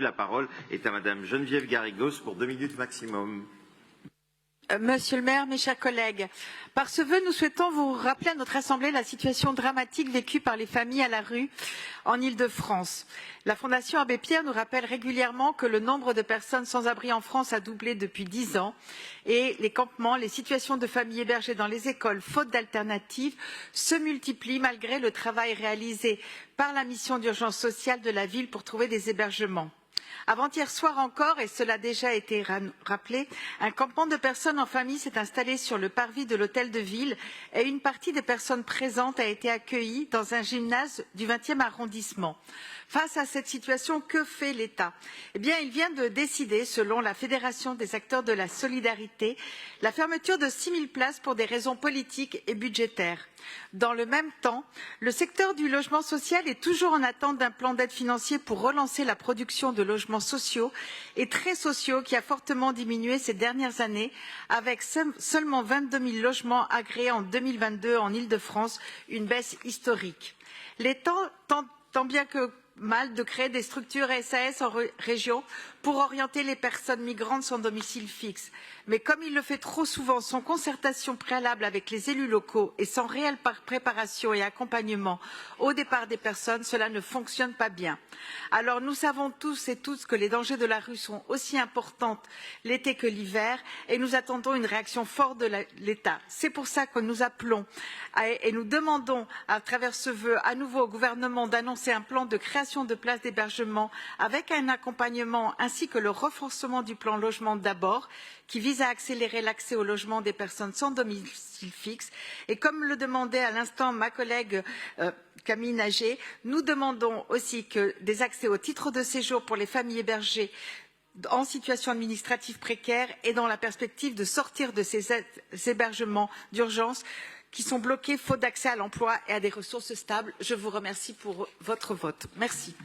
La parole est à Madame Geneviève Garrigos pour 2 minutes maximum. Monsieur le maire, mes chers collègues, par ce vœu, nous souhaitons vous rappeler à notre Assemblée la situation dramatique vécue par les familles à la rue en Île-de-France. La Fondation Abbé Pierre nous rappelle régulièrement que le nombre de personnes sans abri en France a doublé depuis 10 ans et les campements, les situations de familles hébergées dans les écoles, faute d'alternatives, se multiplient malgré le travail réalisé par la mission d'urgence sociale de la ville pour trouver des hébergements. Avant-hier soir encore, et cela a déjà été rappelé, un campement de personnes en famille s'est installé sur le parvis de l'hôtel de ville et une partie des personnes présentes a été accueillie dans un gymnase du 20e arrondissement. Face à cette situation, que fait l'État? Eh bien, il vient de décider, selon la Fédération des acteurs de la solidarité, la fermeture de 6 000 places pour des raisons politiques et budgétaires. Dans le même temps, le secteur du logement social est toujours en attente d'un plan d'aide financier pour relancer la production de logements sociaux et très sociaux qui a fortement diminué ces dernières années, avec seulement 22 000 logements agréés en 2022 en Île-de-France, une baisse historique. L'État tente tant bien que mal de créer des structures SAS en région pour orienter les personnes migrantes sans domicile fixe. Mais comme il le fait trop souvent sans concertation préalable avec les élus locaux et sans réelle préparation et accompagnement au départ des personnes, cela ne fonctionne pas bien. Alors nous savons tous et toutes que les dangers de la rue sont aussi importants l'été que l'hiver et nous attendons une réaction forte de l'État. C'est pour ça que nous appelons et nous demandons à travers ce vœu à nouveau au gouvernement d'annoncer un plan de création de places d'hébergement avec un accompagnement ainsi que le renforcement du plan logement d'abord qui vise à accélérer l'accès au logement des personnes sans domicile fixe. Et comme le demandait à l'instant ma collègue Camille Nager, nous demandons aussi que des accès au titre de séjour pour les familles hébergées en situation administrative précaire et dans la perspective de sortir de ces hébergements d'urgence qui sont bloqués faute d'accès à l'emploi et à des ressources stables. Je vous remercie pour votre vote. Merci.